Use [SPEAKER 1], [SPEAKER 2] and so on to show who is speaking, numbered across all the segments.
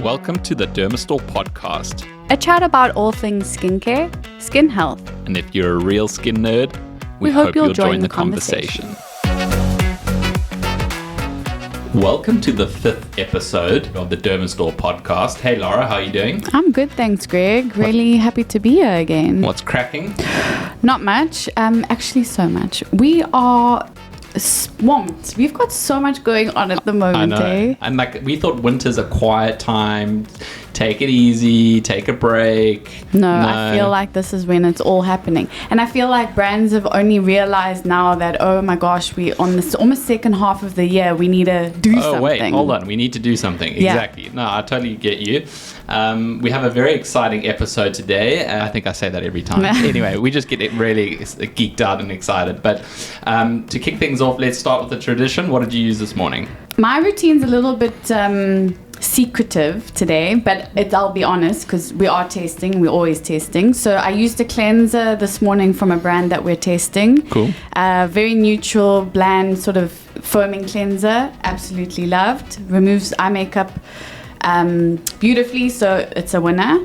[SPEAKER 1] Welcome to the Dermastore podcast.
[SPEAKER 2] A chat about all things skincare, skin health.
[SPEAKER 1] And if you're a real skin nerd, we hope you'll join the conversation. Welcome to the 5th episode of the Dermastore podcast. Hey Lara, how are you doing?
[SPEAKER 2] I'm good, thanks Greg. Really happy to be here again.
[SPEAKER 1] What's cracking?
[SPEAKER 2] Not much, actually so much. We are swamped. We've got so much going on at the moment.
[SPEAKER 1] I know.
[SPEAKER 2] Eh?
[SPEAKER 1] And we thought winter's a quiet time. Take it easy, take a break.
[SPEAKER 2] No, I feel like this is when it's all happening. And I feel like brands have only realized now that, oh my gosh, we on this almost second half of the year, we need to do something.
[SPEAKER 1] Oh, wait, hold on. We need to do something.
[SPEAKER 2] Yeah.
[SPEAKER 1] Exactly. No, I totally get you. We have a very exciting episode today. I think I say that every time. Anyway, we just get really geeked out and excited. But to kick things off, let's start with the tradition. What did you use this morning?
[SPEAKER 2] My routine's a little bit secretive today, but I'll be honest because we're always testing. So I used a cleanser this morning from a brand that we're testing.
[SPEAKER 1] Cool.
[SPEAKER 2] Very neutral, bland, sort of foaming cleanser. Absolutely loved. Removes eye makeup beautifully, so it's a winner.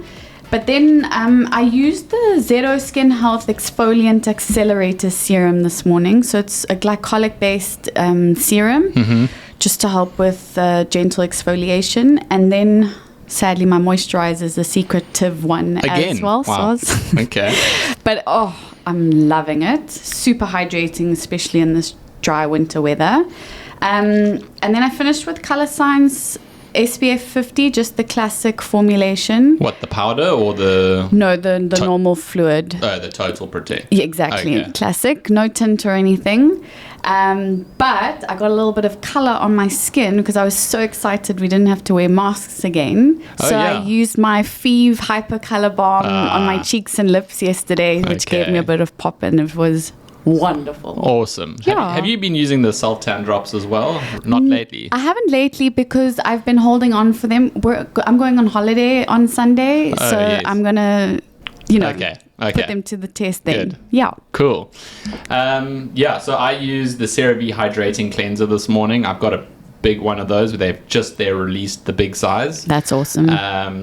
[SPEAKER 2] But then I used the Zero Skin Health Exfoliant Accelerator Serum this morning. So it's a glycolic-based serum, just to help with gentle exfoliation. And then, sadly, my moisturizer is a secretive one as well.
[SPEAKER 1] Wow.
[SPEAKER 2] So
[SPEAKER 1] Okay.
[SPEAKER 2] but, I'm loving it. Super hydrating, especially in this dry winter weather. And then I finished with Color Science SPF 50, just the classic formulation.
[SPEAKER 1] What, the powder or the...
[SPEAKER 2] No, the normal fluid.
[SPEAKER 1] Oh, the Total Protect.
[SPEAKER 2] Yeah, exactly.
[SPEAKER 1] Okay.
[SPEAKER 2] Classic, no tint or anything. But I got a little bit of color on my skin because I was so excited we didn't have to wear masks again. So I used my Feve Hyper Color Balm on my cheeks and lips yesterday, which gave me a bit of pop, and it was wonderful.
[SPEAKER 1] Awesome.
[SPEAKER 2] Yeah.
[SPEAKER 1] Have you been using the self-tan drops as well? Not lately.
[SPEAKER 2] I haven't lately because I've been holding on for them. I'm going on holiday on Sunday, so
[SPEAKER 1] yes.
[SPEAKER 2] I'm going to,
[SPEAKER 1] Okay.
[SPEAKER 2] put them to the test then.
[SPEAKER 1] Good.
[SPEAKER 2] Yeah.
[SPEAKER 1] Cool. So I used the CeraVe Hydrating Cleanser this morning. I've got a big one of those. They released the big size.
[SPEAKER 2] That's awesome.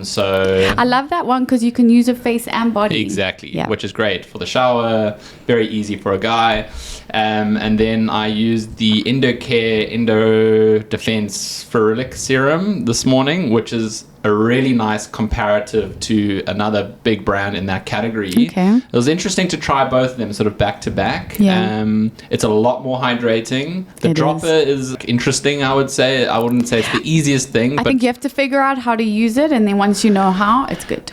[SPEAKER 1] So
[SPEAKER 2] I love that one because you can use it face and body.
[SPEAKER 1] Exactly, which is great for the shower, very easy for a guy. And then I used the Indocare Indo Defense Ferulic Serum this morning, which is a really nice comparative to another big brand in that category.
[SPEAKER 2] Okay.
[SPEAKER 1] It was interesting to try both of them sort of back to back.
[SPEAKER 2] Yeah.
[SPEAKER 1] It's a lot more hydrating. The dropper is interesting, I would say. I wouldn't say it's the easiest thing.
[SPEAKER 2] I think you have to figure out how to use it, and then once you know how, it's good.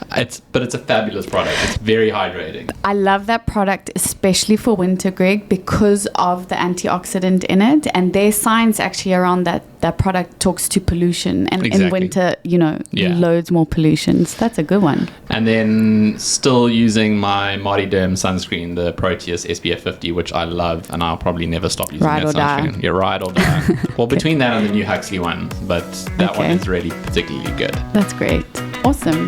[SPEAKER 1] But it's a fabulous product. It's very hydrating.
[SPEAKER 2] I love that product, especially for winter, Greg, because of the antioxidant in it, and their science actually around that product talks to pollution, and in winter, loads more pollution. So that's a good one.
[SPEAKER 1] And then still using my Marty Derm sunscreen, the Proteus SPF 50, which I love, and I'll probably never stop using that sunscreen. Yeah, ride or die. Well, between that and the new Huxley one, but that one is really particularly good.
[SPEAKER 2] That's great. Awesome.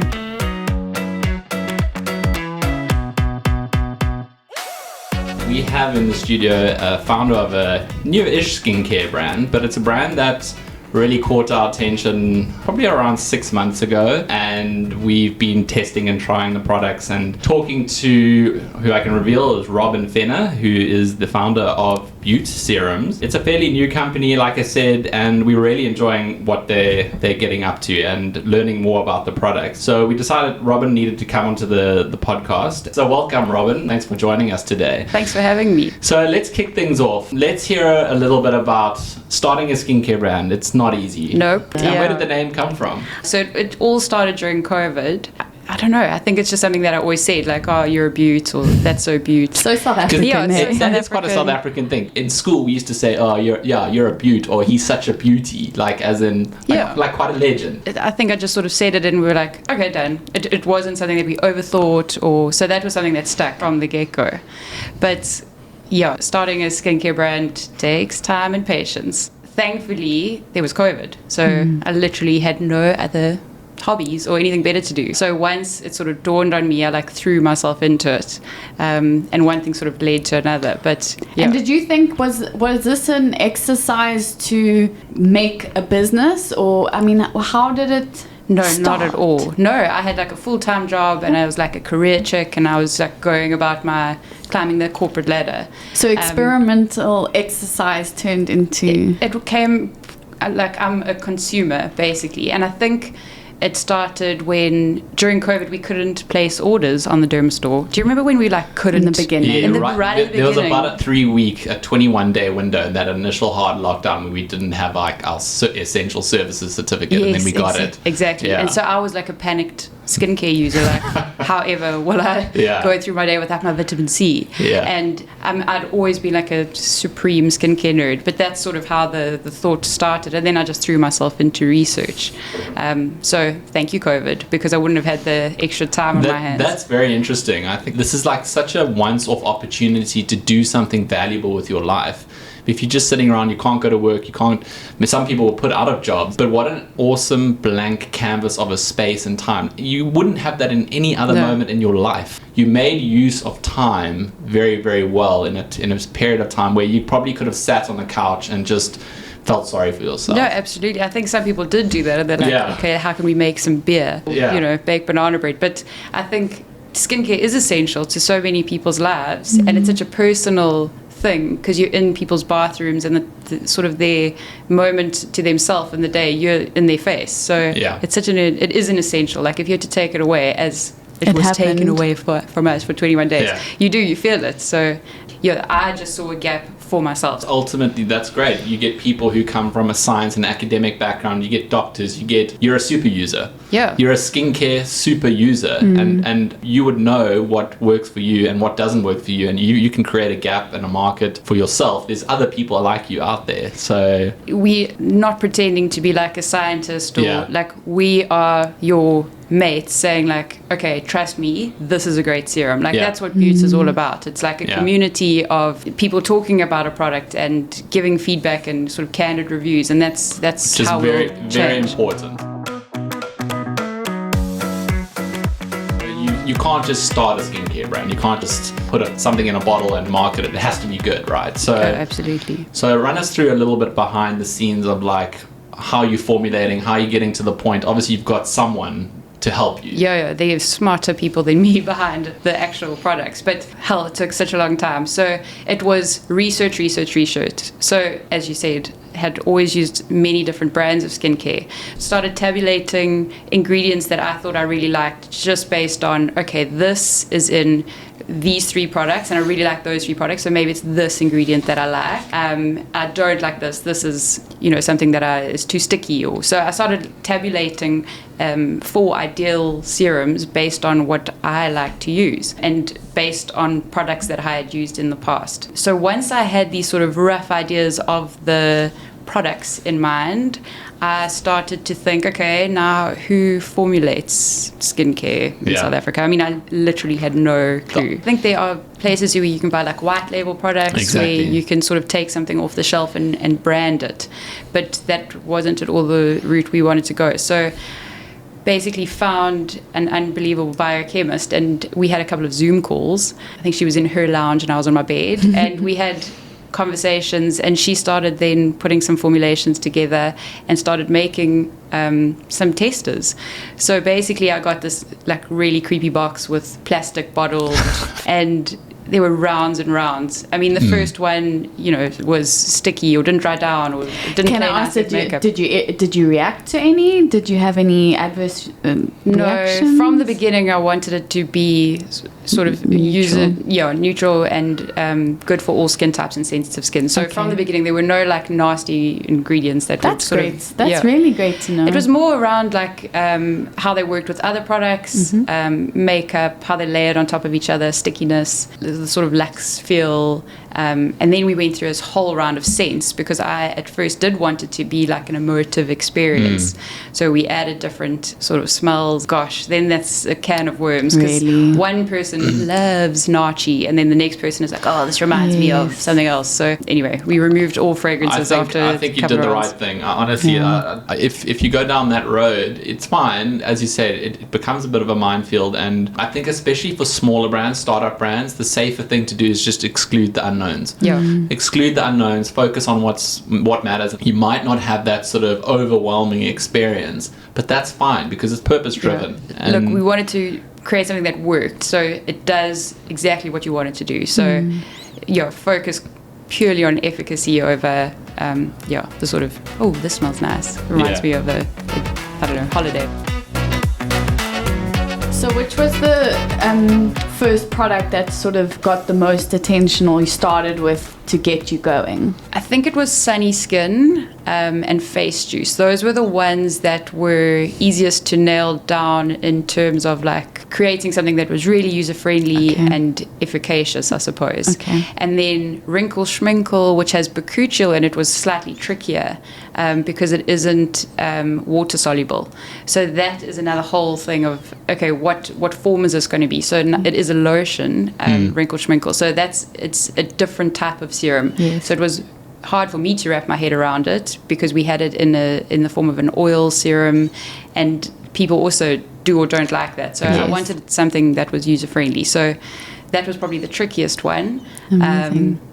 [SPEAKER 1] We have in the studio a founder of a new-ish skincare brand, but it's a brand that really caught our attention probably around 6 months ago, and we've been testing and trying the products and talking to who I can reveal is Robyn Fenner, who is the founder of Beaut Serums. It's a fairly new company, like I said, and we're really enjoying what they're getting up to and learning more about the product. So we decided Robyn needed to come onto the podcast. So welcome, Robyn. Thanks for joining us today.
[SPEAKER 3] Thanks for having me.
[SPEAKER 1] So let's kick things off. Let's hear a little bit about starting a skincare brand. It's not easy.
[SPEAKER 3] Nope.
[SPEAKER 1] And where did the name come from?
[SPEAKER 3] So it all started during COVID. I don't know. I think it's just something that I always said, like, oh, you're a beaut, or that's so beaut.
[SPEAKER 2] So South African.
[SPEAKER 1] That is quite a South African thing. In school, we used to say, oh, you're a beaut, or he's such a beauty, like as in, like quite a legend.
[SPEAKER 3] I think I just sort of said it and we were like, okay, done. It wasn't something that we overthought, so that was something that stuck from the get-go. But yeah, starting a skincare brand takes time and patience. Thankfully, there was COVID, so I literally had no other hobbies or anything better to do. So once it sort of dawned on me, I threw myself into it, and one thing sort of led to another. But yeah.
[SPEAKER 2] And did you think was this an exercise to make a business, or how did it
[SPEAKER 3] No,
[SPEAKER 2] start?
[SPEAKER 3] not at all. No, I had like a full-time job and I was like a career chick and I was like going about climbing the corporate ladder.
[SPEAKER 2] So experimental exercise turned into...
[SPEAKER 3] It came, like I'm a consumer basically. And I think it started when, during COVID, we couldn't place orders on the Dermastore. Do you remember when we like couldn't?
[SPEAKER 2] In the beginning.
[SPEAKER 1] Yeah,
[SPEAKER 3] In the
[SPEAKER 1] right.
[SPEAKER 3] at the
[SPEAKER 1] There was
[SPEAKER 3] beginning.
[SPEAKER 1] about a 3-week, a 21-day window in that initial hard lockdown where we didn't have like our essential services certificate, and then we got it.
[SPEAKER 3] Exactly.
[SPEAKER 1] Yeah.
[SPEAKER 3] And so I was like a panicked skincare user. Like, however will I go through my day without my vitamin C?
[SPEAKER 1] Yeah.
[SPEAKER 3] And I'd always been like a supreme skincare nerd, but that's sort of how the thought started. And then I just threw myself into research. So thank you, COVID, because I wouldn't have had the extra time on my hands.
[SPEAKER 1] That's very interesting. I think this is like such a once-off opportunity to do something valuable with your life. If you're just sitting around, you can't go to work, you can't... I mean, some people will put out of jobs, but what an awesome blank canvas of a space and time. You wouldn't have that in any other moment in your life. You made use of time very, very well in a period of time where you probably could have sat on the couch and just felt sorry for yourself.
[SPEAKER 3] No, absolutely. I think some people did do that. And they're like, okay, how can we make some beer?
[SPEAKER 1] Yeah.
[SPEAKER 3] You know, bake banana bread. But I think skincare is essential to so many people's lives. And it's such a personal thing because you're in people's bathrooms and the sort of their moment to themselves in the day, you're in their face. So it's it is an essential. Like if you had to take it away as it was
[SPEAKER 2] happened.
[SPEAKER 3] taken away from us for 21 days, you feel it. So I just saw a gap for myself.
[SPEAKER 1] Ultimately, that's great. You get people who come from a science and academic background. You get doctors. You're a super user.
[SPEAKER 3] Yeah.
[SPEAKER 1] You're a skincare super user, and you would know what works for you and what doesn't work for you, and you can create a gap and a market for yourself. There's other people like you out there. So
[SPEAKER 3] we're not pretending to be like a scientist or like we are your mates saying like, okay, trust me, this is a great serum. Like that's what Beaut is all about. It's like a community of people talking about a product and giving feedback and sort of candid reviews, and that's
[SPEAKER 1] just
[SPEAKER 3] how
[SPEAKER 1] very,
[SPEAKER 3] we'll
[SPEAKER 1] very
[SPEAKER 3] change.
[SPEAKER 1] important. You can't just start a skincare brand. You can't just put something in a bottle and market it. It has to be good, right? So
[SPEAKER 3] absolutely.
[SPEAKER 1] So run us through a little bit behind the scenes of like how you're formulating, how you're getting to the point. Obviously, you've got someone to help you.
[SPEAKER 3] Yeah, they have smarter people than me behind the actual products. But hell, it took such a long time. So it was research. So as you said, had always used many different brands of skincare. Started tabulating ingredients that I thought I really liked just based on, okay, this is in these 3 products and I really like those 3 products, so maybe it's this ingredient that I like. I don't like this. This is, something that is too sticky. So I started tabulating 4 ideal serums based on what I like to use and based on products that I had used in the past. So once I had these sort of rough ideas of the products in mind, I started to think, okay, now who formulates skincare in South Africa? I mean, I literally had no clue. I think there are places where you can buy like white label products where you can sort of take something off the shelf and brand it. But that wasn't at all the route we wanted to go. So basically found an unbelievable biochemist, and we had a couple of Zoom calls. I think she was in her lounge and I was on my bed, and we had conversations, and she started then putting some formulations together and started making some testers. So basically I got this like really creepy box with plastic bottles and there were rounds and rounds. I mean, the first one, was sticky or didn't dry down or didn't
[SPEAKER 2] Can
[SPEAKER 3] play
[SPEAKER 2] I
[SPEAKER 3] nice
[SPEAKER 2] ask,
[SPEAKER 3] with makeup.
[SPEAKER 2] did you react to any? Did you have any adverse reactions?
[SPEAKER 3] No, from the beginning I wanted it to be sort of neutral and good for all skin types and sensitive skin. So from the beginning there were no like nasty ingredients that would sort
[SPEAKER 2] great.
[SPEAKER 3] of...
[SPEAKER 2] That's really great to know.
[SPEAKER 3] It was more around like how they worked with other products, makeup, how they layered on top of each other, stickiness, the sort of lax feel. And then we went through this whole round of scents because I at first did want it to be like an immersive experience. So we added different sort of smells. Gosh, then that's a can of worms because one person loves nachi and then the next person is like, oh, this reminds me of something else. So anyway, we removed all fragrances after
[SPEAKER 1] I think you did the right thing. Honestly, if you go down that road, it's fine. As you said, it becomes a bit of a minefield, and I think especially for smaller brands, startup brands, the safer thing to do is just exclude the unknown unknowns.
[SPEAKER 3] Yeah.
[SPEAKER 1] Exclude the unknowns, focus on what matters. You might not have that sort of overwhelming experience, but that's fine because it's purpose driven.
[SPEAKER 3] Yeah. Look, we wanted to create something that worked, so it does exactly what you want it to do. So focus purely on efficacy over the sort of, oh, this smells nice, reminds me of a holiday.
[SPEAKER 2] So which was the first product that sort of got the most attention, or you started with to get you going?
[SPEAKER 3] I think it was Sunny Skin and Face Juice. Those were the ones that were easiest to nail down in terms of like creating something that was really user-friendly and efficacious, I suppose.
[SPEAKER 2] Okay.
[SPEAKER 3] And then Wrinkle Schminkle, which has bakuchiol in it, was slightly trickier because it isn't water-soluble. So that is another whole thing of, okay, what form is this going to be? So it is a lotion, Wrinkle Schminkle. So it's a different type of serum.
[SPEAKER 2] Yes.
[SPEAKER 3] So it was hard for me to wrap my head around it because we had it in the form of an oil serum, and people also do or don't like that. So I wanted something that was user friendly. So that was probably the trickiest one.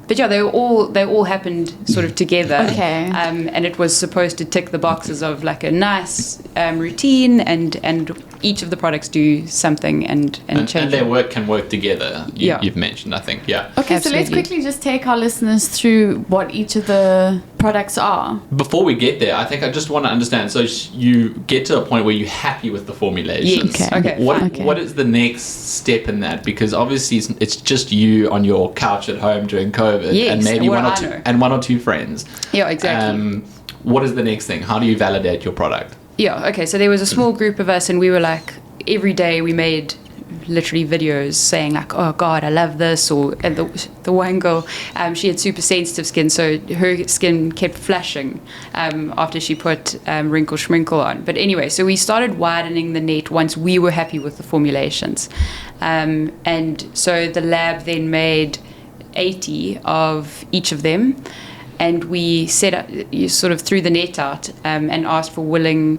[SPEAKER 3] But yeah, they all happened sort of together.
[SPEAKER 2] Okay.
[SPEAKER 3] And it was supposed to tick the boxes of like a nice routine, and each of the products do something and change.
[SPEAKER 1] And their can work together. You've mentioned, I think. Yeah.
[SPEAKER 2] Okay, so let's quickly just take our listeners through what each of the products are.
[SPEAKER 1] Before we get there, I think I just want to understand. So you get to a point where you're happy with the formulations.
[SPEAKER 3] Yes. Okay.
[SPEAKER 1] What is the next step in that? Because obviously it's just you on your couch at home during COVID, and maybe one or two friends.
[SPEAKER 3] Yeah, exactly.
[SPEAKER 1] What is the next thing? How do you validate your product?
[SPEAKER 3] Yeah, okay, so there was a small group of us, and we were like, every day we made literally videos saying like, oh God, I love this, and the one girl, she had super sensitive skin, so her skin kept flashing after she put Wrinkle Schminkle on. But anyway, so we started widening the net once we were happy with the formulations. And so the lab then made 80 of each of them, and we set up, you sort of threw the net out and asked for willing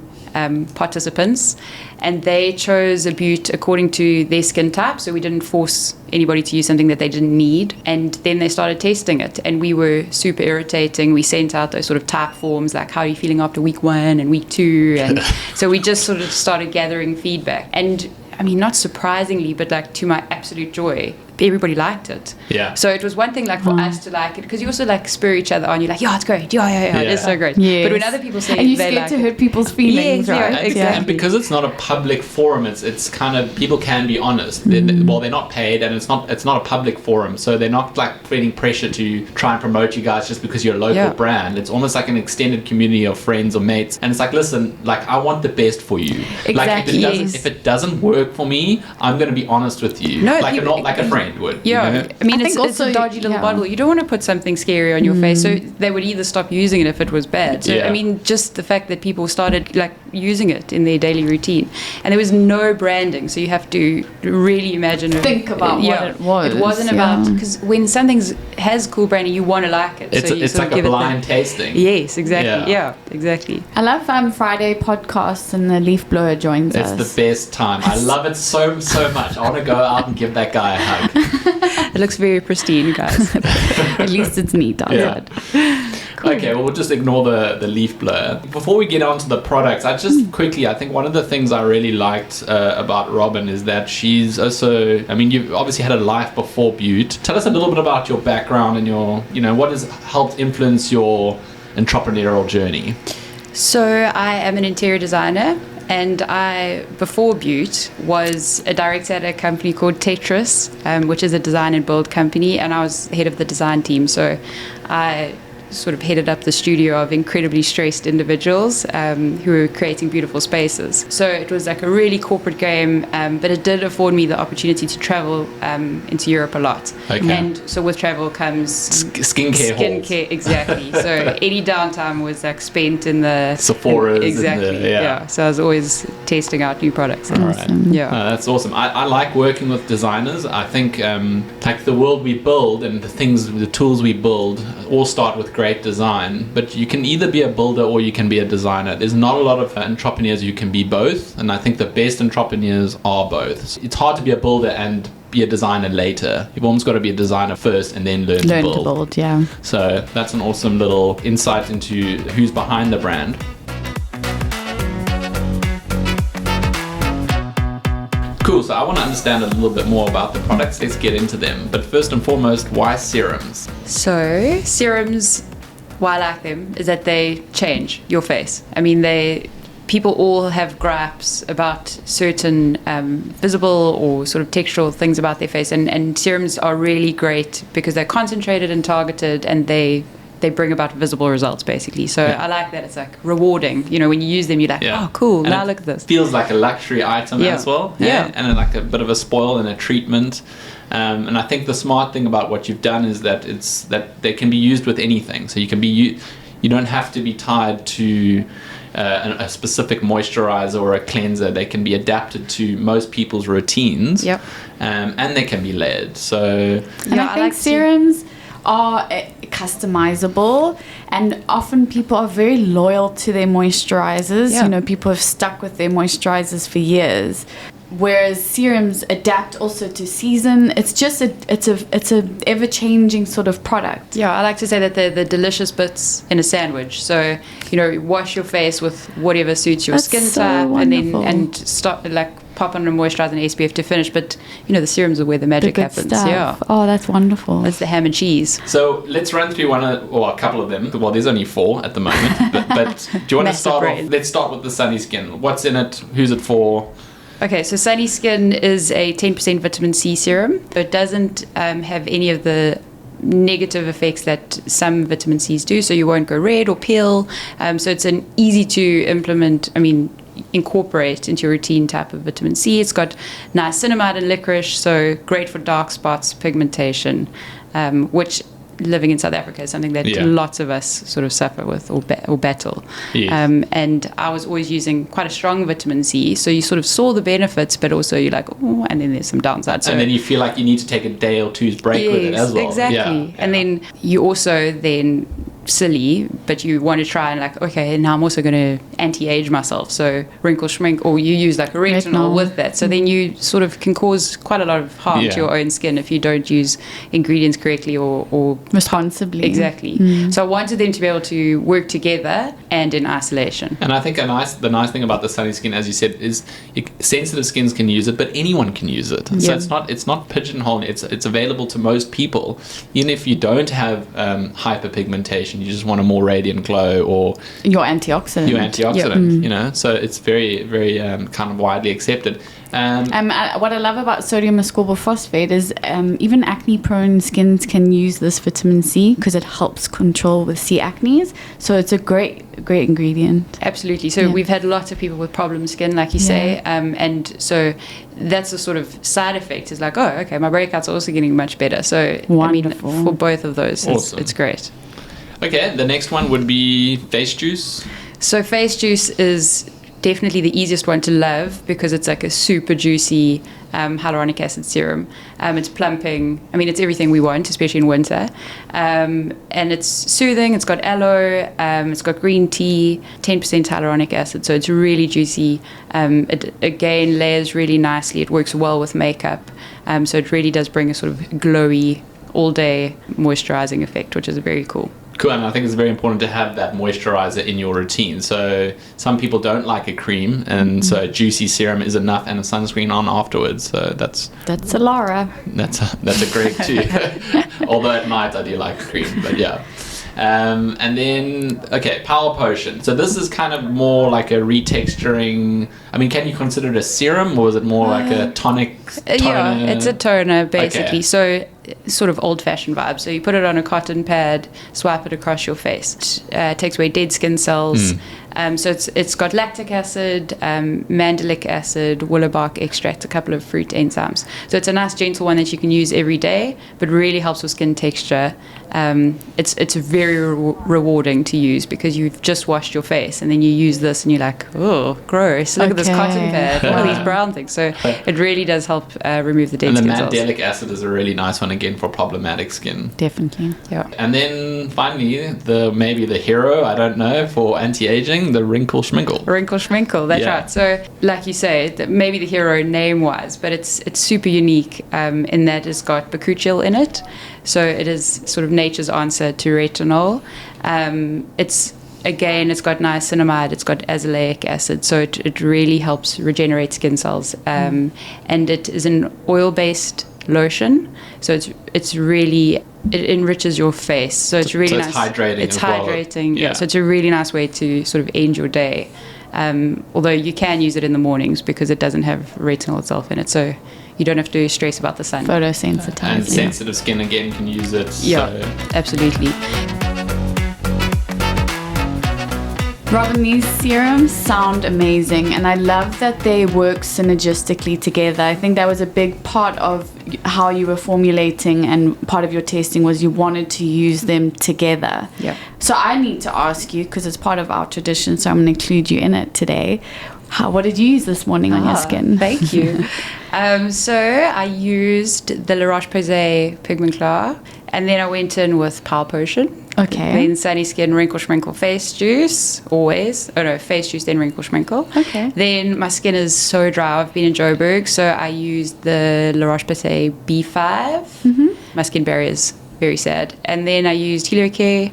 [SPEAKER 3] participants, and they chose a Beaut according to their skin type, so we didn't force anybody to use something that they didn't need. And then they started testing it, and we were super irritating. We sent out those sort of type forms like, how are you feeling after week 1 and week 2, and so we just sort of started gathering feedback. And I mean, not surprisingly, but like to my absolute joy, everybody liked it.
[SPEAKER 1] Yeah.
[SPEAKER 3] So it was one thing like for us to like it, because you also like spur each other on. You're like, yeah, it's great. Yeah, it's so great.
[SPEAKER 2] Yes.
[SPEAKER 3] But when other people say
[SPEAKER 2] and you're
[SPEAKER 3] they
[SPEAKER 2] scared
[SPEAKER 3] like
[SPEAKER 2] to hurt people's feelings, right?
[SPEAKER 3] Yeah, exactly.
[SPEAKER 1] And because it's not a public forum, it's kind of, people can be honest. They're not paid, and it's not a public forum, so they're not like feeling pressure to try and promote you guys just because you're a local brand. It's almost like an extended community of friends or mates, and it's like, listen, like I want the best for you.
[SPEAKER 2] Exactly.
[SPEAKER 1] Like if it doesn't work for me, I'm going to be honest with you.
[SPEAKER 3] No,
[SPEAKER 1] like a friend would.
[SPEAKER 3] Yeah.
[SPEAKER 1] You know?
[SPEAKER 3] I mean,
[SPEAKER 2] I
[SPEAKER 3] it's
[SPEAKER 2] think also,
[SPEAKER 3] a dodgy little bottle. You don't want to put something scary on your face, so they would either stop using it if it was bad. So I mean, just the fact that people started like using it in their daily routine, and there was no branding, so you have to really
[SPEAKER 2] think about what it was.
[SPEAKER 3] It wasn't about, because when something has cool branding, you want to like it.
[SPEAKER 1] It's like a blind tasting.
[SPEAKER 3] Yes, exactly. Yeah, exactly.
[SPEAKER 2] I love Friday podcasts, and the leaf blower joins us.
[SPEAKER 1] It's the best time. I love it so much. I want to go out and give that guy a hug.
[SPEAKER 3] It looks very pristine, guys.
[SPEAKER 2] At least it's neat outside.
[SPEAKER 3] Cool.
[SPEAKER 1] Okay, well, we'll just ignore the leaf blower. Before we get on to the products, I think one of the things I really liked about Robyn is that she's also, I mean, you've obviously had a life before Beaut. Tell us a little bit about your background and your, what has helped influence your entrepreneurial journey.
[SPEAKER 3] So I am an interior designer, and I, before Beaut, was a director at a company called Tetris, which is a design and build company, and I was head of the design team. So I sort of headed up the studio of incredibly stressed individuals who were creating beautiful spaces. So it was like a really corporate game, but it did afford me the opportunity to travel into Europe a lot.
[SPEAKER 1] Okay.
[SPEAKER 3] And so with travel comes
[SPEAKER 1] skincare,
[SPEAKER 3] exactly. So any downtime was like spent in the
[SPEAKER 1] Sephora's.
[SPEAKER 3] Exactly. Yeah. So I was always testing out new products.
[SPEAKER 1] All right.
[SPEAKER 3] Yeah.
[SPEAKER 1] No, that's awesome. I like working with designers. I think like the world we build and the tools we build all start with great design, but you can either be a builder or you can be a designer. There's not a lot of entrepreneurs who can be both, and I think the best entrepreneurs are both. It's hard to be a builder and be a designer later. You've almost got to be a designer first and then learn to build.
[SPEAKER 2] Yeah.
[SPEAKER 1] So that's an awesome little insight into who's behind the brand. Cool, so I want to understand a little bit more about the products. Let's get into them. But first and foremost, why serums?
[SPEAKER 3] So serums, why I like them is that they change your face. I mean, people all have gripes about certain visible or sort of textural things about their face, and serums are really great because they're concentrated and targeted, and they bring about visible results, basically. So I like that it's like rewarding. You know, when you use them, you're like, oh, cool, and now look at this.
[SPEAKER 1] Feels like a luxury item as well.
[SPEAKER 3] Yeah.
[SPEAKER 1] And like a bit of a spoil and a treatment. And I think the smart thing about what you've done is that they can be used with anything. So you don't have to be tied to a specific moisturizer or a cleanser. They can be adapted to most people's routines.
[SPEAKER 3] Yep.
[SPEAKER 1] And they can be layered. So
[SPEAKER 2] and I think serums are customizable, and often people are very loyal to their moisturizers. You know, people have stuck with their moisturizers for years, whereas serums adapt also to season. It's just it's a ever changing sort of product.
[SPEAKER 3] I like to say that they're the delicious bits in a sandwich. So, you know, wash your face with whatever suits your skin type, and stop, like, pop on a moisturizer and SPF to finish. But, you know, the serums are where the magic happens.
[SPEAKER 2] Stuff.
[SPEAKER 3] Yeah.
[SPEAKER 2] Oh, that's wonderful.
[SPEAKER 3] That's the ham and cheese.
[SPEAKER 1] So let's run through a couple of them. Well, there's only 4 at the moment. but do you want to start off? Let's start with the Sunny Skin. What's in it? Who's it for?
[SPEAKER 3] Okay, so Sunny Skin is a 10% vitamin C serum. It doesn't have any of the negative effects that some vitamin C's do, so you won't go red or peel. So it's an easy to incorporate into your routine type of vitamin C. It's got niacinamide and licorice, so great for dark spots, pigmentation, which living in South Africa is something that lots of us sort of suffer with or battle.
[SPEAKER 1] Yes.
[SPEAKER 3] And I was always using quite a strong vitamin C, so you sort of saw the benefits, but also you're like, oh, and then there's some downsides. So,
[SPEAKER 1] and then you feel like you need to take a day or two's break with it as well.
[SPEAKER 3] Exactly.
[SPEAKER 1] Yeah.
[SPEAKER 3] And then you also then silly, but you want to try and like, okay, now I'm also going to anti-age myself, so wrinkle shrink, or you use like a retinol with that, so then you sort of can cause quite a lot of harm to your own skin if you don't use ingredients correctly or
[SPEAKER 2] responsibly.
[SPEAKER 3] Exactly. So I wanted them to be able to work together and in isolation.
[SPEAKER 1] And I think the nice thing about the Sunny Skin, as you said, is sensitive skins can use it, but anyone can use it. So it's not pigeonholed. It's available to most people, even if you don't have hyperpigmentation. You just want a more radiant glow, or
[SPEAKER 2] your antioxidant.
[SPEAKER 1] You know, so it's very, very kind of widely accepted.
[SPEAKER 2] What I love about sodium ascorbyl phosphate is even acne-prone skins can use this vitamin C because it helps control with C acnes. So it's a great ingredient.
[SPEAKER 3] Absolutely. So we've had lots of people with problem skin, like you say, and so that's the sort of side effect. Is like, oh, okay, my breakouts are also getting much better. So
[SPEAKER 2] wonderful.
[SPEAKER 3] I mean, for both of those,
[SPEAKER 1] awesome.
[SPEAKER 3] It's great.
[SPEAKER 1] Okay, the next one would be face juice.
[SPEAKER 3] So face juice is definitely the easiest one to love because it's like a super juicy hyaluronic acid serum. It's plumping. I mean, it's everything we want, especially in winter. And it's soothing. It's got aloe. It's got green tea, 10% hyaluronic acid. So it's really juicy. It, again, layers really nicely. It works well with makeup. So it really does bring a sort of glowy, all-day moisturizing effect, which is very cool.
[SPEAKER 1] Cool, and I think it's very important to have that moisturizer in your routine. So some people don't like a cream, and so a juicy serum is enough, and a sunscreen on afterwards. So that's
[SPEAKER 2] a Lara.
[SPEAKER 1] That's a Greg too. Although at night I do like a cream, but yeah. And then, Power Potion. So this is kind of more like a retexturing. I mean, can you consider it a serum, or is it more like a tonic?
[SPEAKER 3] Yeah, it's a toner basically. So sort of old-fashioned vibe. So you put it on a cotton pad, swipe it across your face. It takes away dead skin cells. So it's got lactic acid, mandelic acid, willow bark extract, a couple of fruit enzymes. So it's a nice gentle one that you can use every day, but really helps with skin texture. It's very rewarding to use because you've just washed your face and then you use this and you're like, oh, gross! Look at this cotton pad, all these brown things. So it really does help remove the dead skin cells.
[SPEAKER 1] And the mandelic acid is a really nice one again for problematic skin.
[SPEAKER 2] Definitely.
[SPEAKER 3] Yeah.
[SPEAKER 1] And then finally, maybe the hero, I don't know, for anti-aging, the Wrinkle Schminkle.
[SPEAKER 3] Wrinkle Schminkle, that's
[SPEAKER 1] Yeah.
[SPEAKER 3] right. So, like you say, maybe the hero name-wise, but it's super unique in that it's got bakuchiol in it. So it is sort of nature's answer to retinol. It's got niacinamide, it's got azelaic acid, so it really helps regenerate skin cells. And it is an oil-based lotion, so it enriches your face. So it's really nice.
[SPEAKER 1] It's hydrating.
[SPEAKER 3] It's
[SPEAKER 1] as well.
[SPEAKER 3] hydrating, yeah. So it's a really nice way to sort of end your day. Although you can use it in the mornings because it doesn't have retinol itself in it, so you don't have to stress about the sun.
[SPEAKER 2] Photosensitized.
[SPEAKER 1] And sensitive skin again can use it.
[SPEAKER 3] Yeah,
[SPEAKER 1] So.
[SPEAKER 3] absolutely.
[SPEAKER 2] Robyn, these serums sound amazing, and I love that they work synergistically together. I think that was a big part of how you were formulating, and part of your testing was you wanted to use them together.
[SPEAKER 3] Yeah.
[SPEAKER 2] So I need to ask you, because it's part of our tradition, so I'm going to include you in it today. What did you use this morning on your skin?
[SPEAKER 3] Thank you. So I used the La Roche-Posay Pigment Clear, and then I went in with Pale Potion.
[SPEAKER 2] Okay.
[SPEAKER 3] Then Sunny Skin Wrinkle Schminkle Face Juice, always. Oh no, Face Juice, then Wrinkle Schminkle.
[SPEAKER 2] Okay.
[SPEAKER 3] Then my skin is so dry. I've been in Joburg, so I used the La Roche-Posay B5. Mm-hmm. My skin barrier is very sad. And then I used Helio Care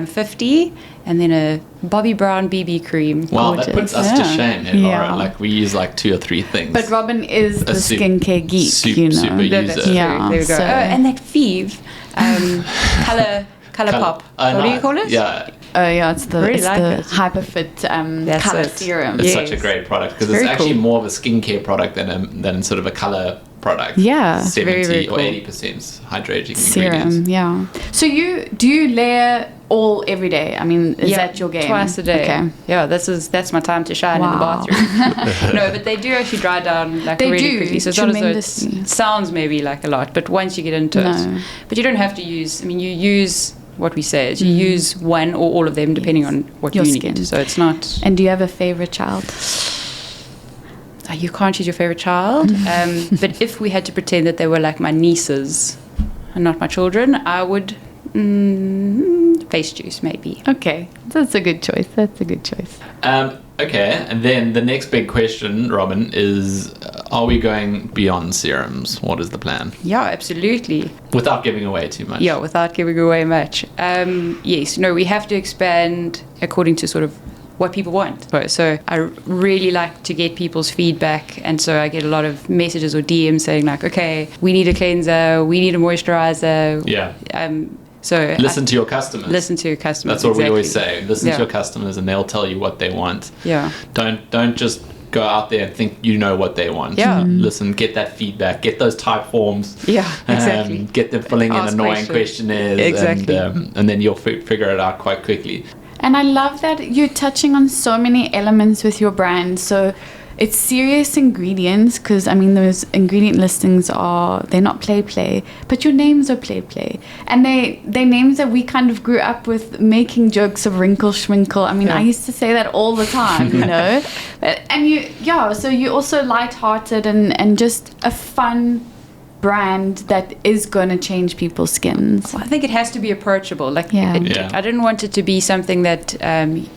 [SPEAKER 3] 50, and then a Bobbi Brown BB cream.
[SPEAKER 1] Well, that puts us to
[SPEAKER 2] Yeah.
[SPEAKER 1] shame, eh, Laura?
[SPEAKER 2] Yeah.
[SPEAKER 1] Like, we use like 2 or 3 things.
[SPEAKER 2] But Robyn is the
[SPEAKER 1] super-
[SPEAKER 2] skincare geek, you know.
[SPEAKER 1] super
[SPEAKER 3] That's
[SPEAKER 1] user.
[SPEAKER 3] true.
[SPEAKER 2] Yeah,
[SPEAKER 3] There we go.
[SPEAKER 2] so-
[SPEAKER 3] And that Feve, color pop. What do you call it?
[SPEAKER 1] Yeah,
[SPEAKER 2] Oh yeah, it's the
[SPEAKER 3] Really
[SPEAKER 2] it's
[SPEAKER 3] like
[SPEAKER 2] the
[SPEAKER 3] it.
[SPEAKER 2] Hyperfit
[SPEAKER 3] That's
[SPEAKER 2] color
[SPEAKER 3] it.
[SPEAKER 2] serum.
[SPEAKER 1] it's
[SPEAKER 3] Yes.
[SPEAKER 1] such a great product because it's
[SPEAKER 3] Very
[SPEAKER 1] actually
[SPEAKER 3] cool.
[SPEAKER 1] more of a skincare product than sort of a color product.
[SPEAKER 2] Yeah.
[SPEAKER 1] 70
[SPEAKER 3] very
[SPEAKER 1] or
[SPEAKER 3] cool.
[SPEAKER 1] 80% hydrating
[SPEAKER 2] Serum,
[SPEAKER 1] ingredients.
[SPEAKER 2] yeah. So do you layer all every day? I mean, is that your game?
[SPEAKER 3] Twice a day.
[SPEAKER 2] Okay.
[SPEAKER 3] Yeah, that's my time to shine in the
[SPEAKER 2] Wow.
[SPEAKER 3] bathroom. No, but they do actually dry down like
[SPEAKER 2] They
[SPEAKER 3] really
[SPEAKER 2] do,
[SPEAKER 3] quickly. So it's not as though
[SPEAKER 2] tremendously.
[SPEAKER 3] it sounds maybe like a lot, but once you get into it,
[SPEAKER 2] No.
[SPEAKER 3] but you don't have to use. I mean, you use what we say is you use one or all of them depending on what
[SPEAKER 2] Your
[SPEAKER 3] you
[SPEAKER 2] skin.
[SPEAKER 3] need. So it's not.
[SPEAKER 2] And do you have a favorite child?
[SPEAKER 3] You can't choose your favorite child. But if we had to pretend that they were like my nieces and not my children, I would Face Juice maybe.
[SPEAKER 2] Okay, that's a good choice.
[SPEAKER 1] Okay, and then the next big question, Robyn, is are we going beyond serums? What is the plan?
[SPEAKER 3] Yeah, absolutely.
[SPEAKER 1] Without giving away too much.
[SPEAKER 3] Yeah, without giving away much. Yes, no, we have to expand according to sort of what people want. So I really like to get people's feedback, and so I get a lot of messages or DMs saying like, okay, we need a cleanser, we need a moisturizer.
[SPEAKER 1] Yeah.
[SPEAKER 3] So
[SPEAKER 1] Listen to your customers.
[SPEAKER 3] Listen to your customers.
[SPEAKER 1] That's what we always
[SPEAKER 3] exactly.
[SPEAKER 1] say. Listen
[SPEAKER 3] Yeah.
[SPEAKER 1] to your customers and they'll tell you what they want.
[SPEAKER 3] Yeah.
[SPEAKER 1] Don't just go out there and think you know what they want.
[SPEAKER 3] Yeah.
[SPEAKER 1] Listen, get that feedback, get those type forms.
[SPEAKER 3] Yeah, exactly.
[SPEAKER 1] Get them filling in
[SPEAKER 3] Ask
[SPEAKER 1] annoying
[SPEAKER 3] questions.
[SPEAKER 1] questionnaires.
[SPEAKER 3] Exactly.
[SPEAKER 1] And then you'll figure it out quite quickly.
[SPEAKER 2] And I love that you're touching on so many elements with your brand. So it's serious ingredients, because I mean those ingredient listings they're not play, but your names are play, and they're names that we kind of grew up with, making jokes of wrinkle schminkle. I mean,
[SPEAKER 3] Yeah.
[SPEAKER 2] I used to say that all the time, you know. So you're also lighthearted and just a fun brand that is going to change people's skins.
[SPEAKER 3] Well, I think it has to be approachable. Like,
[SPEAKER 2] Yeah.
[SPEAKER 1] Yeah.
[SPEAKER 3] I didn't want it to be something that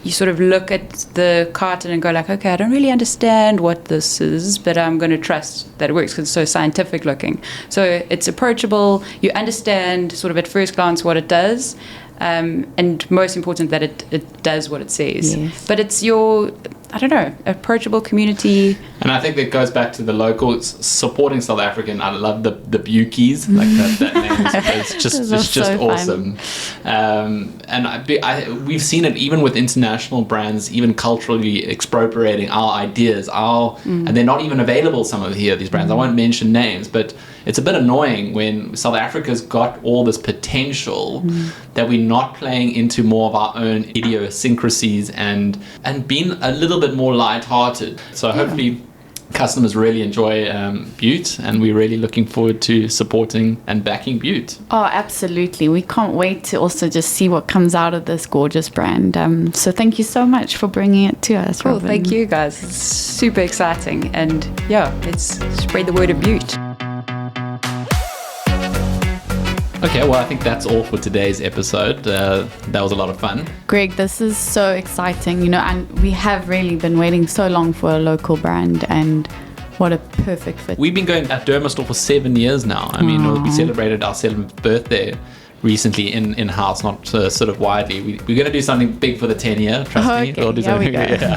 [SPEAKER 3] you sort of look at the carton and go like, okay, I don't really understand what this is, but I'm going to trust that it works because it's so scientific looking. So it's approachable. You understand sort of at first glance what it does. And most important that it does what it says.
[SPEAKER 2] Yes.
[SPEAKER 3] But it's your, I don't know, approachable community.
[SPEAKER 1] And I think that goes back to the locals supporting South African. I love the Beauties, like that name. It's just
[SPEAKER 2] Those are
[SPEAKER 1] it's just
[SPEAKER 2] so fun.
[SPEAKER 1] awesome. And we've seen it even with international brands, even culturally expropriating our ideas, and they're not even available. Some of these brands. I won't mention names, but it's a bit annoying when South Africa's got all this potential that we're not playing into more of our own idiosyncrasies and being a little bit more lighthearted. So hopefully customers really enjoy Beaut, and we're really looking forward to supporting and backing Beaut.
[SPEAKER 2] Oh, absolutely. We can't wait to also just see what comes out of this gorgeous brand. So thank you so much for bringing it to us,
[SPEAKER 3] Cool,
[SPEAKER 2] Robyn.
[SPEAKER 3] thank you guys. It's super exciting. And yeah, let's spread the word of Beaut.
[SPEAKER 1] Okay, well, I think that's all for today's episode. That was a lot of fun.
[SPEAKER 2] Greg, this is so exciting, you know, and we have really been waiting so long for a local brand, and what a perfect fit.
[SPEAKER 1] We've been going at Dermastore for 7 years now. I mean, we celebrated our 7th birthday recently in-house, not sort of widely. We're going to do something big for the 10-year, trust me.
[SPEAKER 2] Okay,
[SPEAKER 1] We'll do something
[SPEAKER 2] here we go.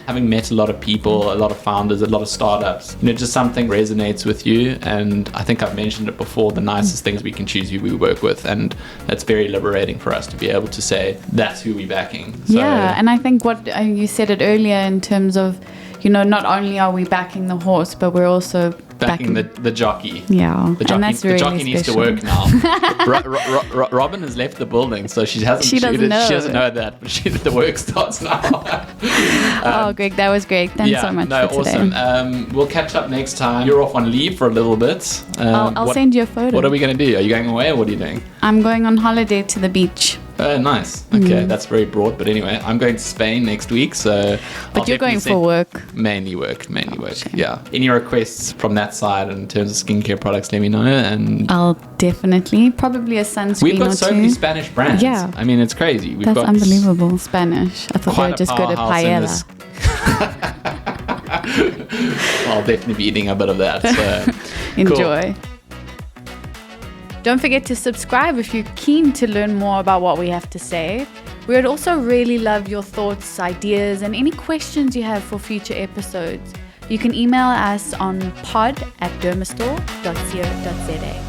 [SPEAKER 1] Having met a lot of people, a lot of founders, a lot of startups, you know, just something resonates with you. And I think I've mentioned it before, the nicest things we can choose who we work with. And that's very liberating for us to be able to say, that's who we're backing. So,
[SPEAKER 2] yeah, and I think what you said it earlier in terms of, you know, not only are we backing the horse, but we're also
[SPEAKER 1] backing the jockey.
[SPEAKER 2] Yeah,
[SPEAKER 1] the jockey,
[SPEAKER 2] and that's really
[SPEAKER 1] the jockey needs to work now. Robyn has left the building, so she doesn't know that, but the work starts now.
[SPEAKER 2] Oh, Greg, that was great. Thanks so much for today.
[SPEAKER 1] Awesome. We'll catch up next time. You're off on leave for a little bit.
[SPEAKER 2] I'll send you a photo.
[SPEAKER 1] What are we going to do? Are you going away, or what are you doing?
[SPEAKER 2] I'm going on holiday to the beach.
[SPEAKER 1] Nice. Okay, that's very broad. But anyway, I'm going to Spain next week, so.
[SPEAKER 2] But you're going for work.
[SPEAKER 1] Mainly work.
[SPEAKER 2] Okay.
[SPEAKER 1] Yeah. Any requests from that side in terms of skincare products, let me know. And
[SPEAKER 2] I'll definitely, probably a sunscreen.
[SPEAKER 1] We've got
[SPEAKER 2] or
[SPEAKER 1] so
[SPEAKER 2] two.
[SPEAKER 1] many Spanish brands.
[SPEAKER 2] Yeah.
[SPEAKER 1] I mean, it's crazy.
[SPEAKER 2] That's unbelievable. Spanish. I thought they were just good at paella.
[SPEAKER 1] I'll definitely be eating a bit of that. So.
[SPEAKER 2] Enjoy. Cool. Don't forget to subscribe if you're keen to learn more about what we have to say. We would also really love your thoughts, ideas, and any questions you have for future episodes. You can email us on pod@dermastore.co.za.